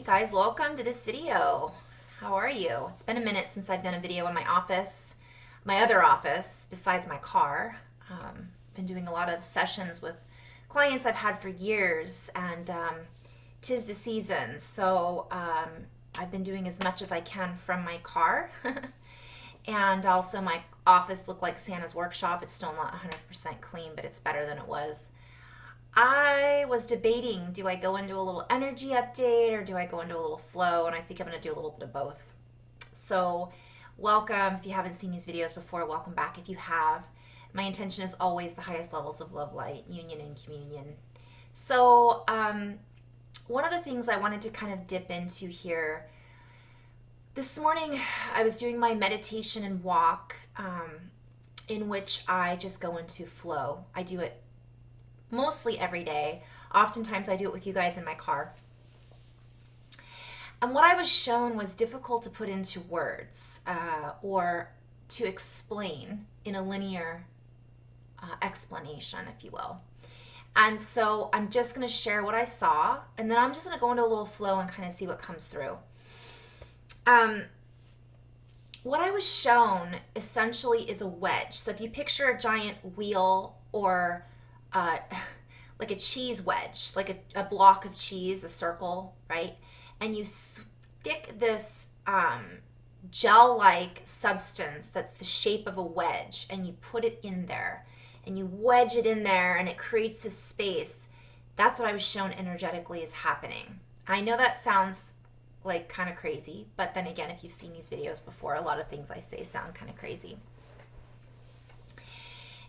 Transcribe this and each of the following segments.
guys, welcome to this video. How are you? It's been a minute since I've done a video in my office, my other office besides my car. Been doing a lot of sessions with clients I've had for years, and 'tis the season, so I've been doing as much as I can from my car. And also my office looked like Santa's workshop. It's still not 100% clean, but it's better than it was. I was debating, do I go into a little energy update or do I go into a little flow? And I think I'm going to do a little bit of both. So welcome. If you haven't seen these videos before, welcome back if you have. My intention is always the highest levels of love, light, union, and communion. So one of the things I wanted to kind of dip into here, this morning I was doing my meditation and walk in which I just go into flow. I do it mostly every day. Oftentimes I do it with you guys in my car. And what I was shown was difficult to put into words or to explain in a linear explanation, if you will. And so I'm just going to share what I saw, and then I'm just going to go into a little flow and kind of see what comes through. What I was shown essentially is a wedge. So if you picture a giant wheel or like a cheese wedge, like a block of cheese, a circle, right? And you stick this gel-like substance that's the shape of a wedge, and you put it in there, and you wedge it in there, and it creates this space. That's what I was shown energetically is happening. I know that sounds like kind of crazy, but then again, if you've seen these videos before, a lot of things I say sound kind of crazy.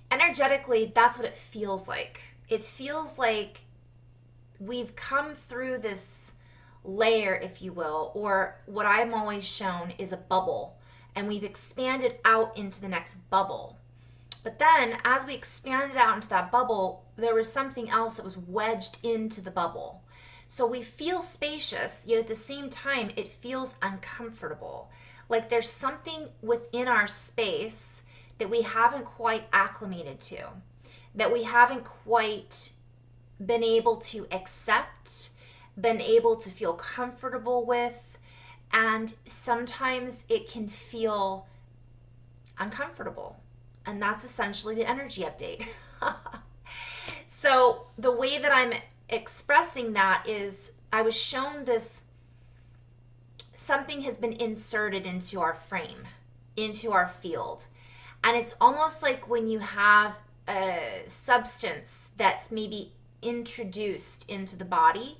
Energetically, that's what it feels like. It feels like we've come through this layer, if you will, or what I'm always shown is a bubble, and we've expanded out into the next bubble. But then as we expanded out into that bubble, there was something else that was wedged into the bubble. So we feel spacious, yet at the same time, it feels uncomfortable. Like there's something within our space that we haven't quite acclimated to, that we haven't quite been able to accept, been able to feel comfortable with, and sometimes it can feel uncomfortable. And that's essentially the energy update. So the way that I'm expressing that is I was shown this, something has been inserted into our frame, into our field. And it's almost like when you have a substance that's maybe introduced into the body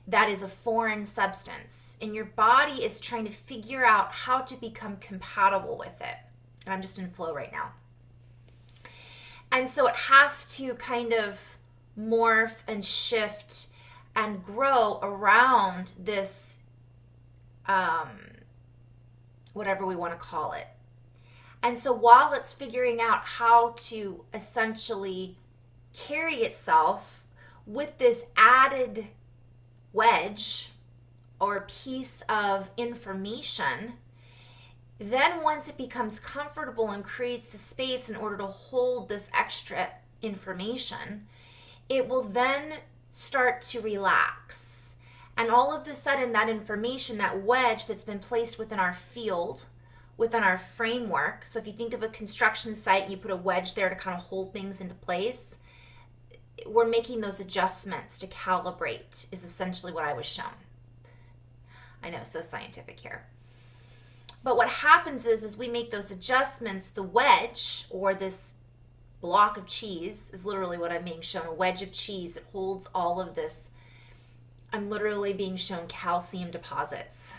that is a foreign substance, and your body is trying to figure out how to become compatible with it. And I'm just in flow right now. And so it has to kind of morph and shift and grow around this, whatever we want to call it. And so while it's figuring out how to essentially carry itself with this added wedge or piece of information, then once it becomes comfortable and creates the space in order to hold this extra information, it will then start to relax. And all of a sudden that information, that wedge that's been placed within our field, within our framework. So if you think of a construction site and you put a wedge there to kind of hold things into place, we're making those adjustments to calibrate is essentially what I was shown. I know, so scientific here. But what happens is we make those adjustments, the wedge or this block of cheese is literally what I'm being shown, a wedge of cheese that holds all of this. I'm literally being shown calcium deposits.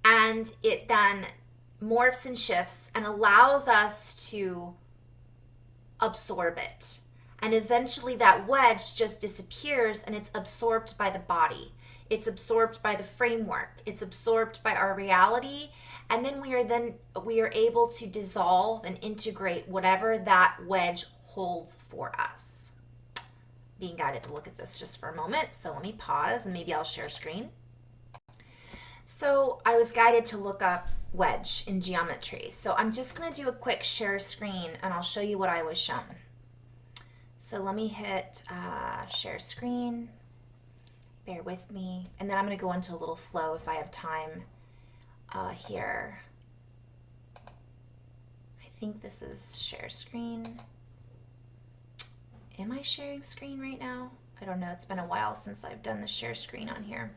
And it then morphs and shifts and allows us to absorb it. And eventually that wedge just disappears and it's absorbed by the body. It's absorbed by the framework. It's absorbed by our reality. And then we are able to dissolve and integrate whatever that wedge holds for us. Being guided to look at this just for a moment. So let me pause and maybe I'll share screen. So I was guided to look up wedge in geometry. So I'm just going to do a quick share screen and I'll show you what I was shown. So let me hit share screen. Bear with me. And then I'm going to go into a little flow if I have time here. I think this is share screen. Am I sharing screen right now? I don't know. It's been a while since I've done the share screen on here.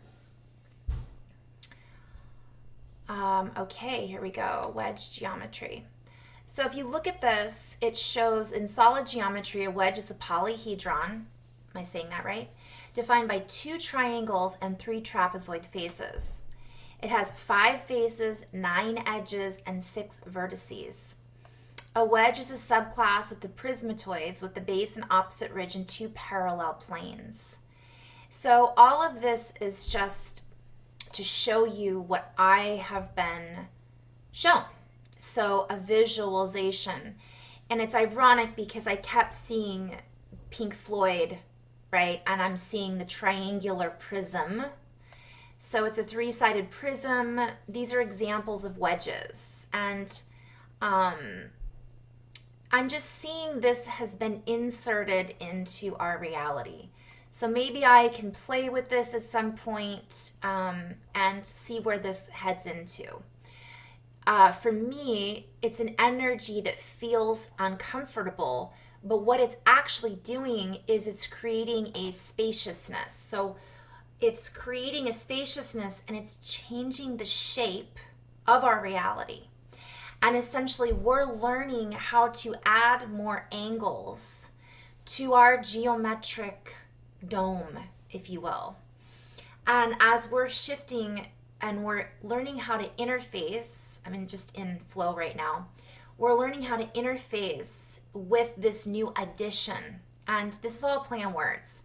Okay, here we go. Wedge geometry. So if you look at this, it shows in solid geometry, a wedge is a polyhedron. Am I saying that right? Defined by 2 triangles and 3 trapezoid faces. It has 5 faces, 9 edges, and 6 vertices. A wedge is a subclass of the prismatoids with the base and opposite ridge in 2 parallel planes. So all of this is just to show you what I have been shown. So a visualization. And it's ironic because I kept seeing Pink Floyd, right? And I'm seeing the triangular prism. So it's a 3-sided prism. These are examples of wedges. And I'm just seeing this has been inserted into our reality. So maybe I can play with this at some point and see where this heads into. For me, it's an energy that feels uncomfortable, but what it's actually doing is it's creating a spaciousness. So it's creating a spaciousness and it's changing the shape of our reality. And essentially, we're learning how to add more angles to our geometric dome, if you will. And as we're shifting and we're learning how to interface, I'm just in flow right now, we're learning how to interface with this new addition. And this is all a play on words.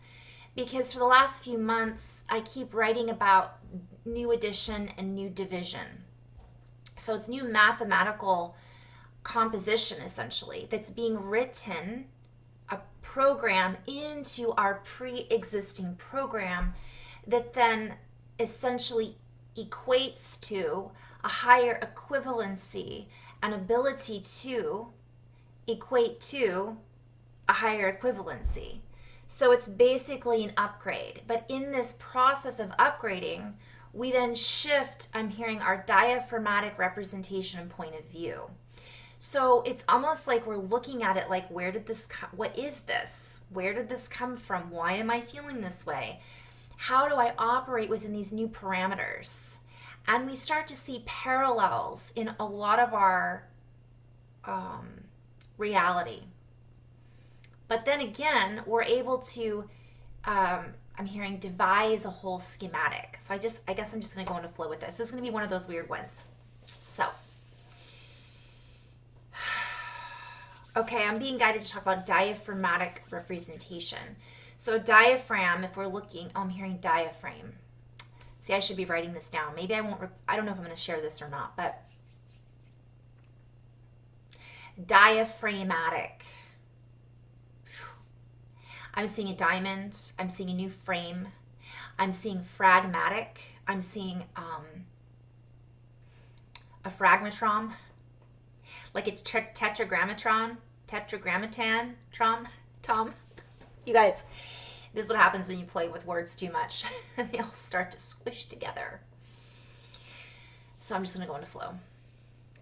Because for the last few months, I keep writing about new addition and new division. So it's new mathematical composition, essentially, that's being written, a program into our pre-existing program that then essentially equates to a higher equivalency, an ability to equate to a higher equivalency. So it's basically an upgrade. But in this process of upgrading, we then shift, I'm hearing, our diaphragmatic representation and point of view. So it's almost like we're looking at it like, where did this come? What is this? Where did this come from? Why am I feeling this way? How do I operate within these new parameters? And we start to see parallels in a lot of our reality. But then again, we're able to, I'm hearing, devise a whole schematic. So I guess I'm just going to go into flow with this. This is going to be one of those weird ones. So, okay, I'm being guided to talk about diaphragmatic representation. So diaphragm, if we're looking, I'm hearing diaphragm. See, I should be writing this down. Maybe I won't, I don't know if I'm going to share this or not, but diaphragmatic. I'm seeing a diamond. I'm seeing a new frame. I'm seeing phragmatic. I'm seeing a phragmatron, like a tetragrammaton, Tom. You guys, this is what happens when you play with words too much. They all start to squish together. So I'm just going to go into flow.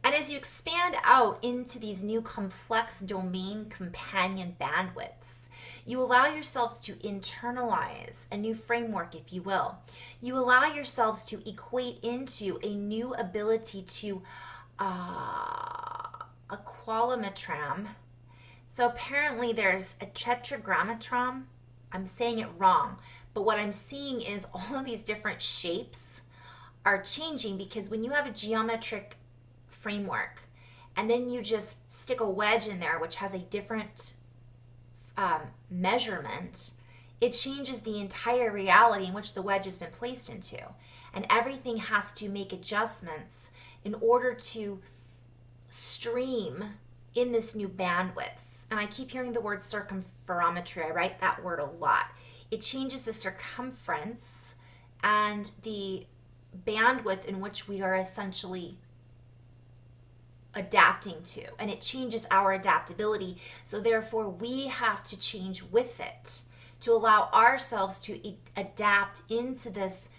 And as you expand out into these new complex domain companion bandwidths, you allow yourselves to internalize a new framework, if you will. You allow yourselves to equate into a new ability to a qualimetram. So apparently there's a tetragrammaton. I'm saying it wrong, but what I'm seeing is all of these different shapes are changing, because when you have a geometric framework and then you just stick a wedge in there which has a different measurement, it changes the entire reality in which the wedge has been placed into, and everything has to make adjustments in order to stream in this new bandwidth. And I keep hearing the word circumferometry. I write that word a lot. It changes the circumference and the bandwidth in which we are essentially adapting to, and it changes our adaptability. So therefore we have to change with it to allow ourselves to adapt into this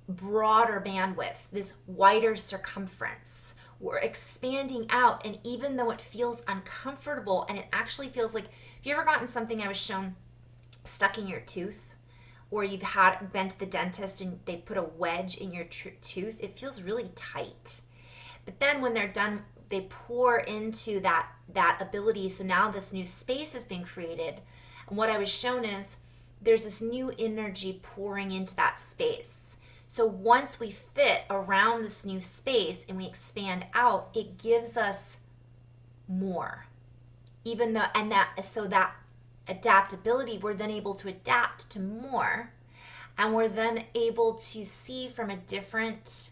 broader bandwidth, this wider circumference. We're expanding out, and even though it feels uncomfortable, and it actually feels like, have you ever gotten something I was shown stuck in your tooth, or you've been to the dentist and they put a wedge in your tooth? It feels really tight. But then when they're done, they pour into that ability. So now this new space has been created. And what I was shown is there's this new energy pouring into that space. So once we fit around this new space and we expand out, it gives us more. Even though, so that adaptability, we're then able to adapt to more, and we're then able to see from a different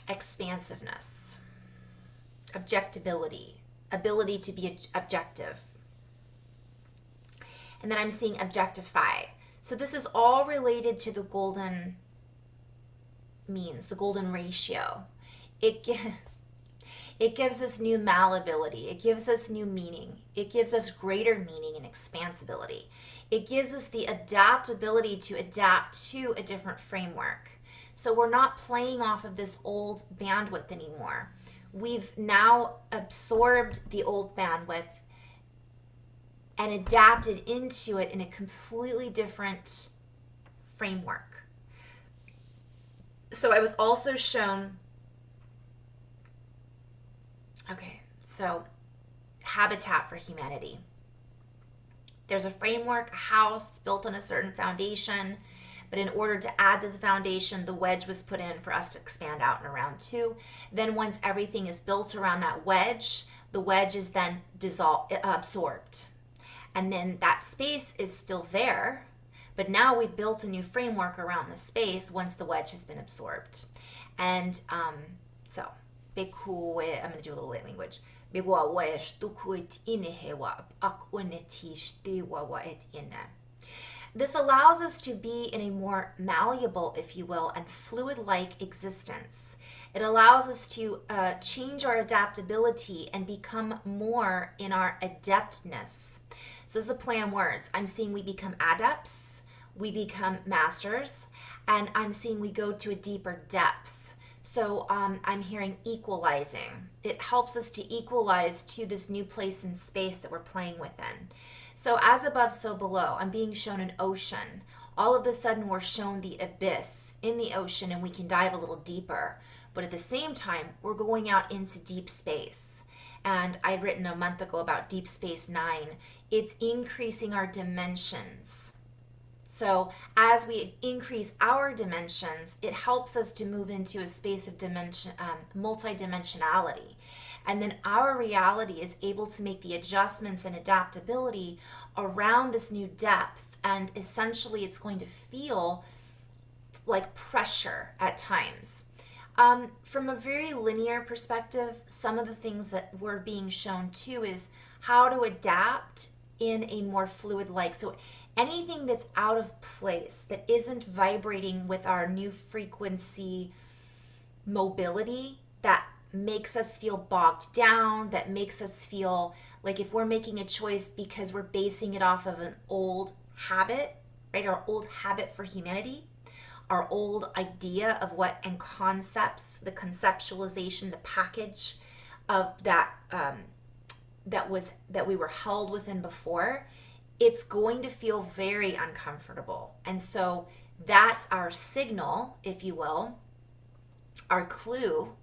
expansiveness, objectability, ability to be objective. And then I'm seeing objectify. So this is all related to the golden means, the golden ratio. It gives us new malleability. It gives us new meaning. It gives us greater meaning and expansibility. It gives us the adaptability to adapt to a different framework. So we're not playing off of this old bandwidth anymore. We've now absorbed the old bandwidth and adapted into it in a completely different framework. So I was also shown, so habitat for humanity. There's a framework, a house built on a certain foundation, but in order to add to the foundation, the wedge was put in for us to expand out and around too. Then once everything is built around that wedge, the wedge is then absorbed. And then that space is still there, but now we've built a new framework around the space once the wedge has been absorbed. And so, I'm going to do a little light language. This allows us to be in a more malleable, if you will, and fluid-like existence. It allows us to change our adaptability and become more in our adeptness. So this is a play on words. I'm seeing we become adepts, we become masters, and I'm seeing we go to a deeper depth. So I'm hearing equalizing. It helps us to equalize to this new place and space that we're playing within. So as above, so below. I'm being shown an ocean. All of a sudden, we're shown the abyss in the ocean, and we can dive a little deeper. But at the same time, we're going out into deep space. And I'd written a month ago about Deep Space Nine. It's increasing our dimensions. So as we increase our dimensions, it helps us to move into a space of multidimensionality. And then our reality is able to make the adjustments and adaptability around this new depth. And essentially, it's going to feel like pressure at times. From a very linear perspective, some of the things that we're being shown too is how to adapt in a more fluid-like. So anything that's out of place, that isn't vibrating with our new frequency mobility, that makes us feel bogged down, that makes us feel like if we're making a choice because we're basing it off of an old habit, right? Our old habit for humanity, our old idea of what, and concepts, the conceptualization, the package of that that we were held within before, it's going to feel very uncomfortable. And so that's our signal, if you will, our clue,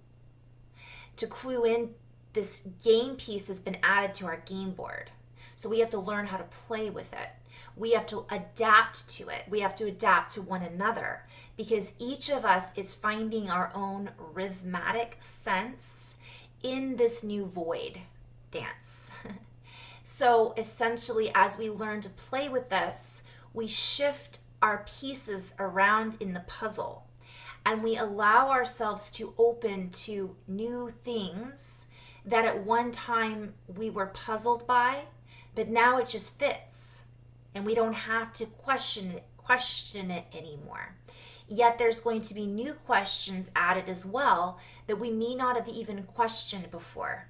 to clue in. This game piece has been added to our game board. So we have to learn how to play with it. We have to adapt to it. We have to adapt to one another, because each of us is finding our own rhythmic sense in this new void dance. So essentially, as we learn to play with this, we shift our pieces around in the puzzle, and we allow ourselves to open to new things that at one time we were puzzled by, but now it just fits, and we don't have to question it anymore. Yet there's going to be new questions added as well that we may not have even questioned before.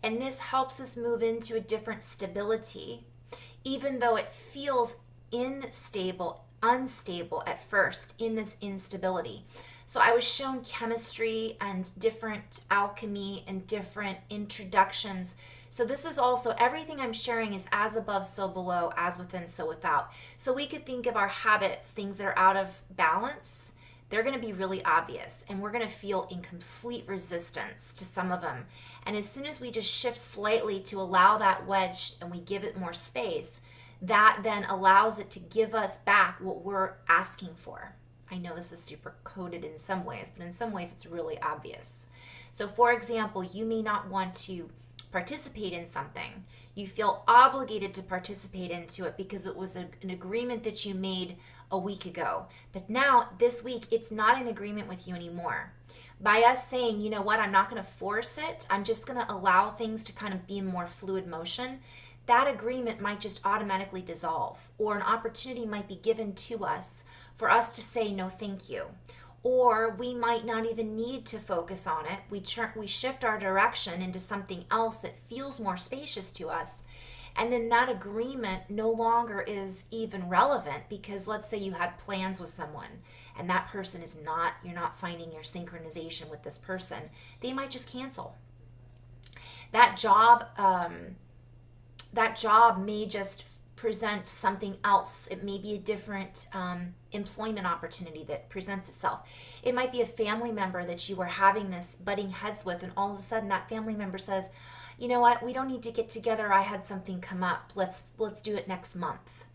And this helps us move into a different stability, even though it feels unstable at first in this instability. So I was shown chemistry and different alchemy and different introductions. So this is also, everything I'm sharing is as above, so below, as within, so without. So we could think of our habits, things that are out of balance. They're going to be really obvious, and we're going to feel in complete resistance to some of them. And as soon as we just shift slightly to allow that wedge and we give it more space, that then allows it to give us back what we're asking for. I know this is super coded in some ways, but in some ways it's really obvious. So for example, you may not want to participate in something. You feel obligated to participate into it because it was an agreement that you made a week ago. But now, this week, it's not an agreement with you anymore. By us saying, you know what, I'm not going to force it, I'm just going to allow things to kind of be in more fluid motion, that agreement might just automatically dissolve, or an opportunity might be given to us for us to say no thank you. Or we might not even need to focus on it. We shift our direction into something else that feels more spacious to us. And then that agreement no longer is even relevant, because let's say you had plans with someone and that person is not, you're not finding your synchronization with this person. They might just cancel. That job may just present something else. It may be a different employment opportunity that presents itself. It might be a family member that you were having this butting heads with, and all of a sudden that family member says, you know what, we don't need to get together, I had something come up, let's do it next month.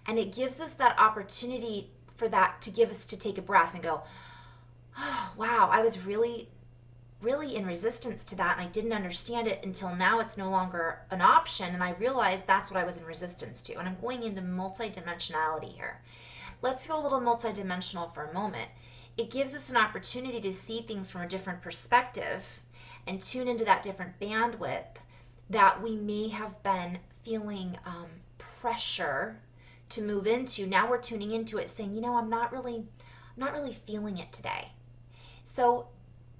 And it gives us that opportunity for that to give us to take a breath and go, oh, wow, I was really in resistance to that, and I didn't understand it until now it's no longer an option, and I realized that's what I was in resistance to. And I'm going into multidimensionality here. Let's go a little multidimensional for a moment. It gives us an opportunity to see things from a different perspective and tune into that different bandwidth that we may have been feeling pressure to move into. Now we're tuning into it, saying, you know, I'm not really feeling it today. So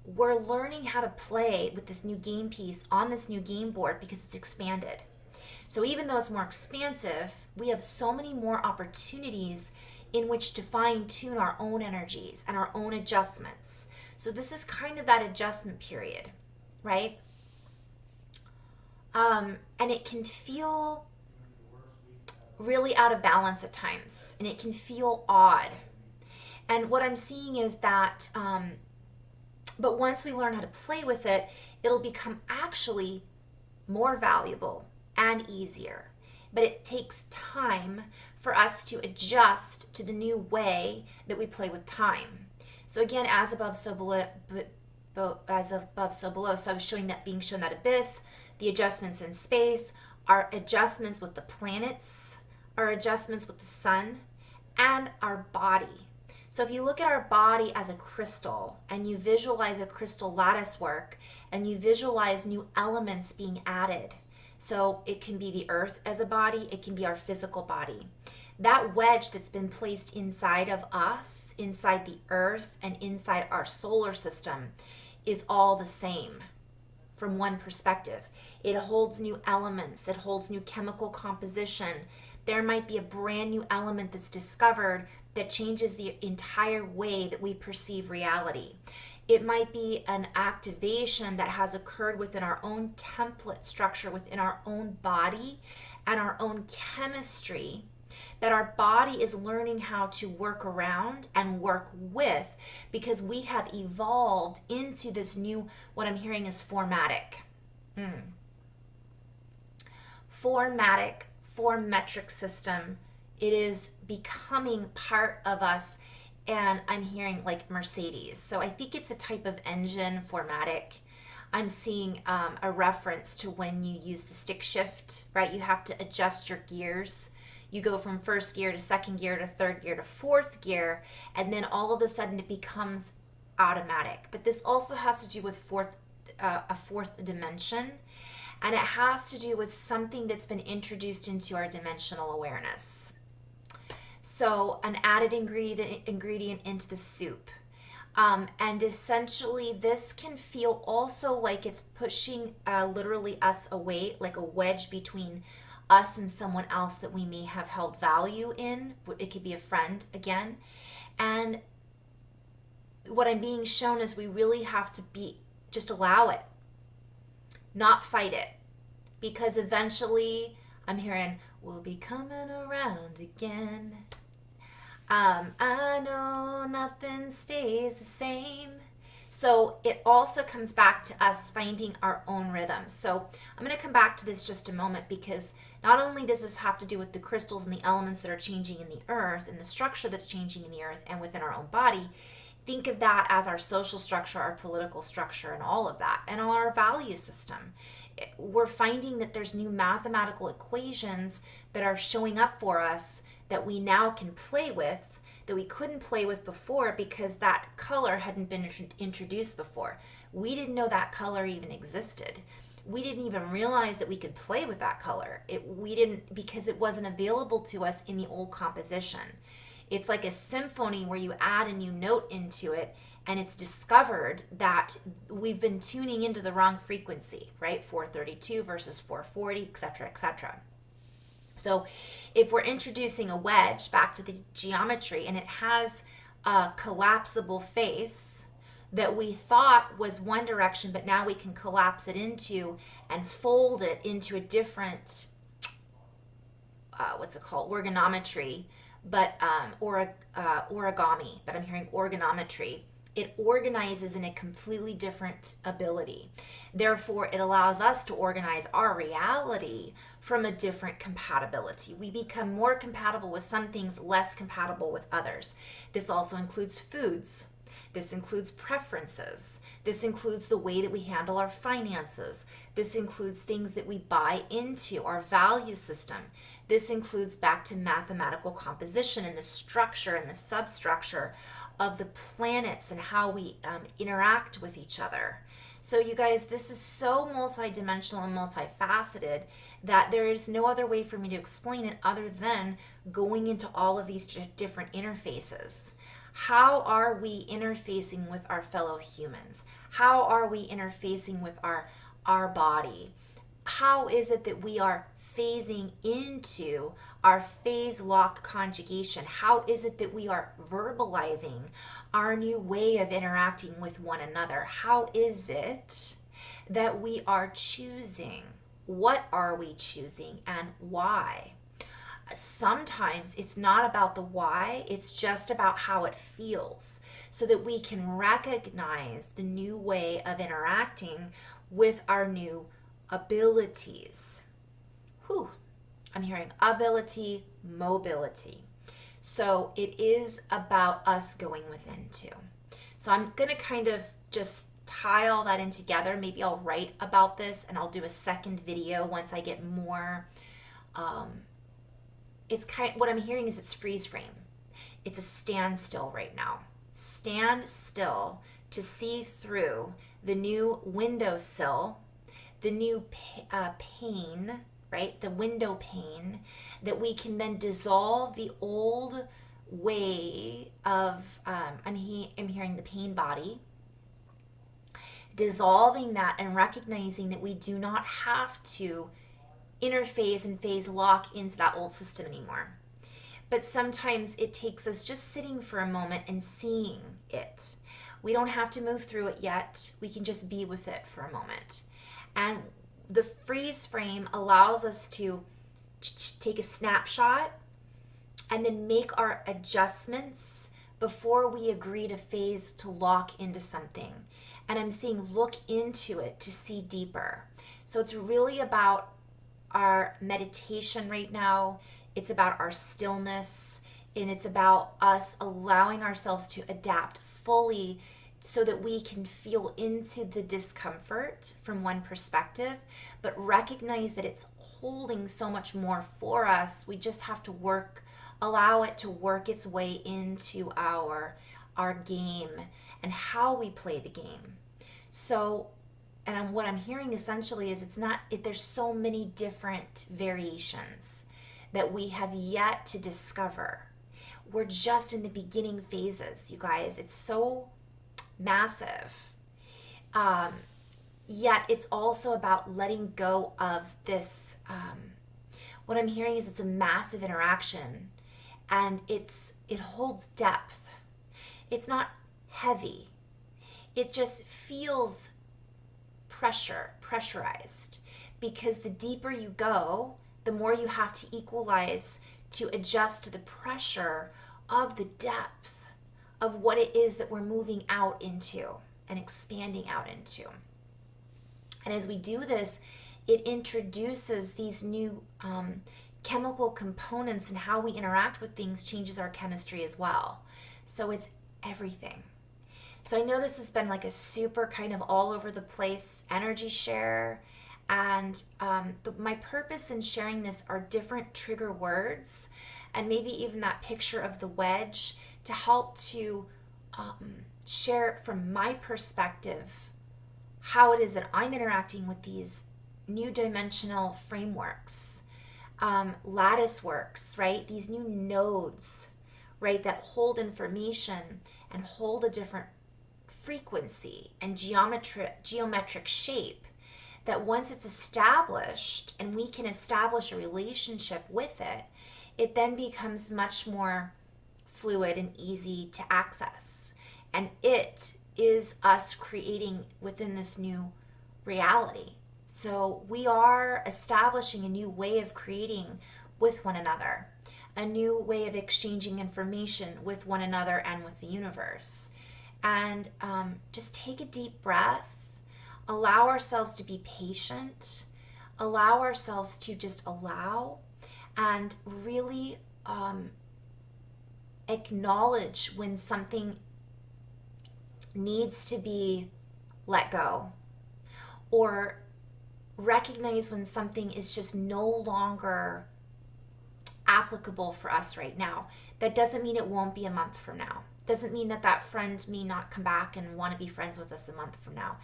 we're learning how to play with this new game piece on this new game board because it's expanded. So even though it's more expansive, we have so many more opportunities in which to fine tune our own energies and our own adjustments. So this is kind of that adjustment period, right? And it can feel really out of balance at times, and it can feel odd. And what I'm seeing is that but once we learn how to play with it, it'll become actually more valuable and easier. But it takes time for us to adjust to the new way that we play with time. So again, as above, so below. As above, so below. So I was being shown that abyss, the adjustments in space, our adjustments with the planets, our adjustments with the sun, and our body. So if you look at our body as a crystal, and you visualize a crystal lattice work, and you visualize new elements being added, so it can be the earth as a body, it can be our physical body. That wedge that's been placed inside of us, inside the earth, and inside our solar system is all the same from one perspective. It holds new elements, it holds new chemical composition. There might be a brand new element that's discovered that changes the entire way that we perceive reality. It might be an activation that has occurred within our own template structure, within our own body and our own chemistry, that our body is learning how to work around and work with, because we have evolved into this new, what I'm hearing is formatic. Formatic system. It is becoming part of us, and I'm hearing like Mercedes. So I think it's a type of engine, formatic. I'm seeing a reference to when you use the stick shift, right? You have to adjust your gears. You go from first gear to second gear to third gear to fourth gear, and then all of a sudden it becomes automatic. But this also has to do with a fourth dimension, and it has to do with something that's been introduced into our dimensional awareness. So an added ingredient into the soup. And essentially this can feel also like it's pushing literally us away, like a wedge between us and someone else that we may have held value in. It could be a friend again. And what I'm being shown is we really have to just allow it, not fight it. Because eventually, I'm hearing, we'll be coming around again. I know nothing stays the same. So it also comes back to us finding our own rhythm. So I'm going to come back to this just a moment, because not only does this have to do with the crystals and the elements that are changing in the earth and the structure that's changing in the earth and within our own body. Think of that as our social structure, our political structure, and all of that, and all our value system. We're finding that there's new mathematical equations that are showing up for us that we now can play with, that we couldn't play with before because that color hadn't been introduced before. We didn't know that color even existed. We didn't even realize that we could play with that color. We didn't, because it wasn't available to us in the old composition. It's like a symphony where you add a new note into it, and it's discovered that we've been tuning into the wrong frequency, right? 432 versus 440, etc., etc. So if we're introducing a wedge back to the geometry and it has a collapsible face that we thought was one direction, but now we can collapse it into and fold it into a different, organometry, but origami, but I'm hearing organometry. It organizes in a completely different ability. Therefore, it allows us to organize our reality from a different compatibility. We become more compatible with some things, less compatible with others. This also includes foods. This includes preferences. This includes the way that we handle our finances. This includes things that we buy into, our value system. This includes back to mathematical composition and the structure and the substructure of the planets and how we interact with each other. So you guys, this is so multidimensional and multifaceted that there is no other way for me to explain it other than going into all of these different interfaces. How are we interfacing with our fellow humans? How are we interfacing with our body? How is it that we are phasing into our phase lock conjugation? How is it that we are verbalizing our new way of interacting with one another? How is it that we are choosing? What are we choosing and why? Sometimes it's not about the why, it's just about how it feels, so that we can recognize the new way of interacting with our new abilities. Whew. I'm hearing ability, mobility. So it is about us going within too. So I'm going to kind of just tie all that in together. Maybe I'll write about this and I'll do a second video once I get more. What I'm hearing is it's freeze frame. It's a standstill right now. Stand still to see through the new windowsill, the new pane, right? The window pane, that we can then dissolve the old way of, I'm hearing the pain body, dissolving that and recognizing that we do not have to interface and phase lock into that old system anymore. But sometimes it takes us just sitting for a moment and seeing it. We don't have to move through it yet. We can just be with it for a moment. And the freeze frame allows us to take a snapshot and then make our adjustments before we agree to phase to lock into something. And I'm seeing look into it to see deeper. So it's really about our meditation right now. It's about our stillness, and it's about us allowing ourselves to adapt fully so that we can feel into the discomfort from one perspective, but recognize that it's holding so much more for us. We just have to allow it to work its way into our game and how we play the game. So, and what I'm hearing essentially is there's so many different variations that we have yet to discover. We're just in the beginning phases, you guys. It's so massive. Yet it's also about letting go of this, What I'm hearing is it's a massive interaction, and it holds depth. It's not heavy. It just feels pressurized, because the deeper you go, the more you have to equalize to adjust to the pressure of the depth of what it is that we're moving out into and expanding out into. And as we do this, it introduces these new chemical components, and how we interact with things changes our chemistry as well. So it's everything. So I know this has been like a super kind of all over the place energy share. And my purpose in sharing this are different trigger words, and maybe even that picture of the wedge, to help to share from my perspective how it is that I'm interacting with these new dimensional frameworks, lattice works, right? These new nodes, right, that hold information and hold a different frequency and geometric shape, that once it's established and we can establish a relationship with it, it then becomes much more fluid and easy to access. And it is us creating within this new reality. So we are establishing a new way of creating with one another, a new way of exchanging information with one another and with the universe. And just take a deep breath, allow ourselves to be patient, allow ourselves to just allow, and really acknowledge when something needs to be let go, or recognize when something is just no longer applicable for us right now. That doesn't mean it won't be a month from now. Doesn't mean that that friend may not come back and want to be friends with us a month from now.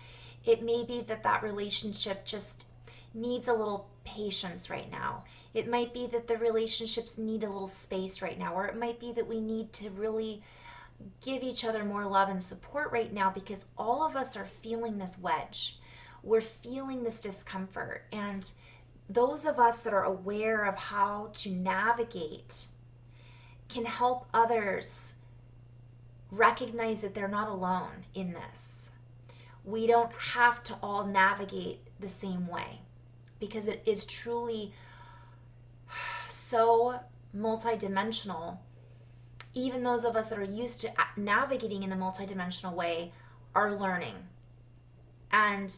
It may be that that relationship just needs a little patience right now. It might be that the relationships need a little space right now, or it might be that we need to really give each other more love and support right now, because all of us are feeling this wedge. We're feeling this discomfort. And those of us that are aware of how to navigate can help others recognize that they're not alone in this. We don't have to all navigate the same way, because it is truly so multidimensional. Even those of us that are used to navigating in the multidimensional way are learning. And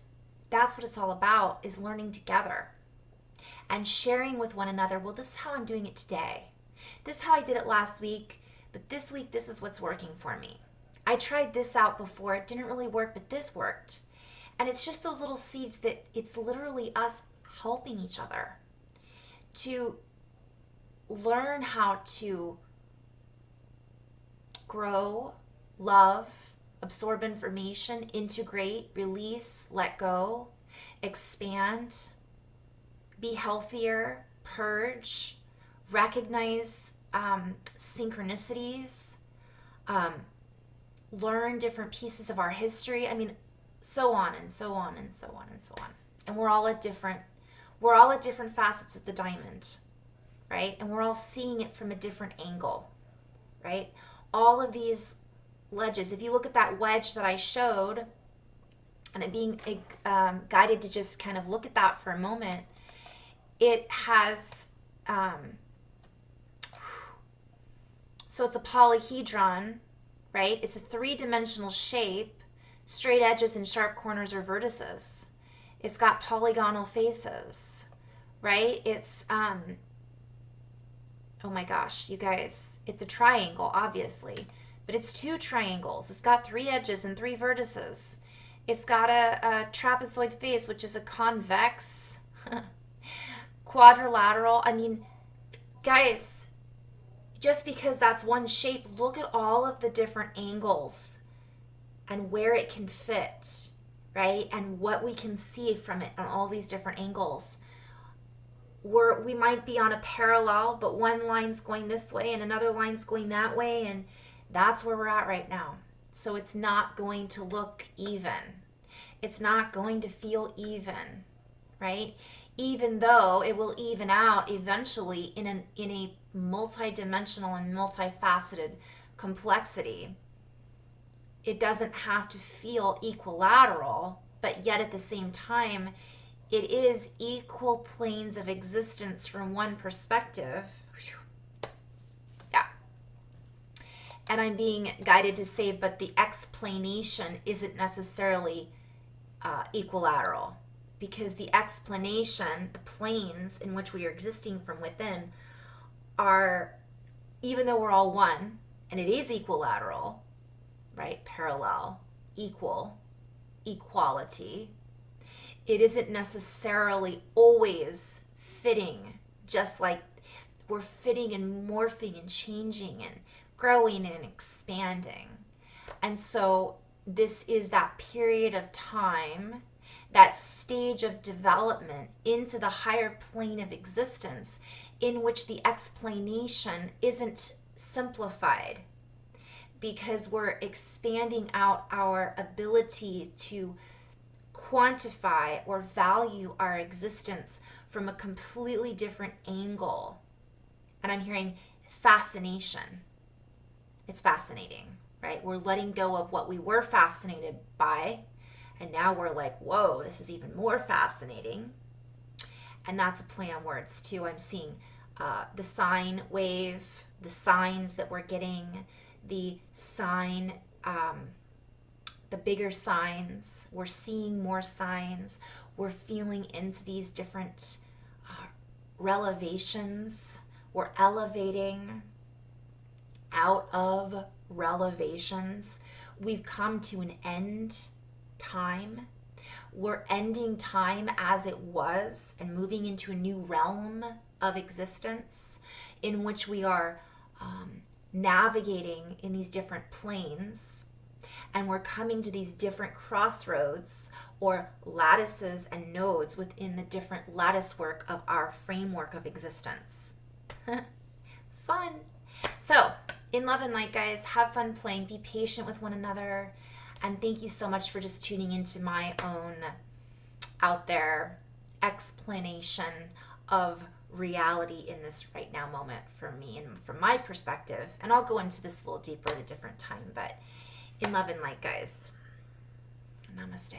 that's what it's all about, is learning together and sharing with one another. Well, this is how I'm doing it today. This is how I did it last week, but this week, this is what's working for me. I tried this out before. It didn't really work, but this worked. And it's just those little seeds that it's literally us helping each other to learn how to grow, love, absorb information, integrate, release, let go, expand, be healthier, purge, recognize synchronicities, learn different pieces of our history. I mean, so on and so on and so on and so on. And we're all at different facets of the diamond, right? And we're all seeing it from a different angle, right? All of these ledges, if you look at that wedge that I showed, and it being guided to just kind of look at that for a moment, it has, so it's a polyhedron, right? It's a three-dimensional shape. Straight edges and sharp corners are vertices. It's got polygonal faces, right? It's, oh my gosh, you guys, it's a triangle, obviously, but it's two triangles. It's got three edges and three vertices. It's got a trapezoid face, which is a convex, quadrilateral. I mean, guys, just because that's one shape, look at all of the different angles and where it can fit, right? And what we can see from it on all these different angles. We might be on a parallel, but one line's going this way and another line's going that way, and that's where we're at right now. So it's not going to look even. It's not going to feel even, right? even though it will even out eventually in a multidimensional and multifaceted complexity. It doesn't have to feel equilateral, but yet at the same time, it is equal planes of existence from one perspective. Yeah. And I'm being guided to say, but the explanation isn't necessarily equilateral, because the explanation, the planes in which we are existing from within, are, even though we're all one, and it is equilateral, right? Parallel, equal, equality, it isn't necessarily always fitting, just like we're fitting and morphing and changing and growing and expanding. And so this is that period of time, that stage of development into the higher plane of existence, in which the explanation isn't simplified, because we're expanding out our ability to quantify or value our existence from a completely different angle. And I'm hearing fascination. It's fascinating, right? We're letting go of what we were fascinated by, and now we're like, whoa, this is even more fascinating. And that's a play on words too. I'm seeing the sine wave, the signs that we're getting, the sign, the bigger signs. We're seeing more signs. We're feeling into these different relevations. We're elevating out of relevations. We've come to an end time. We're ending time as it was and moving into a new realm of existence, in which we are navigating in these different planes, and we're coming to these different crossroads or lattices and nodes within the different lattice work of our framework of existence. Fun. So, in love and light, guys, have fun playing. Be patient with one another. And thank you so much for just tuning into my own out there explanation of reality in this right now moment for me and from my perspective. And I'll go into this a little deeper at a different time. But in love and light, guys, namaste.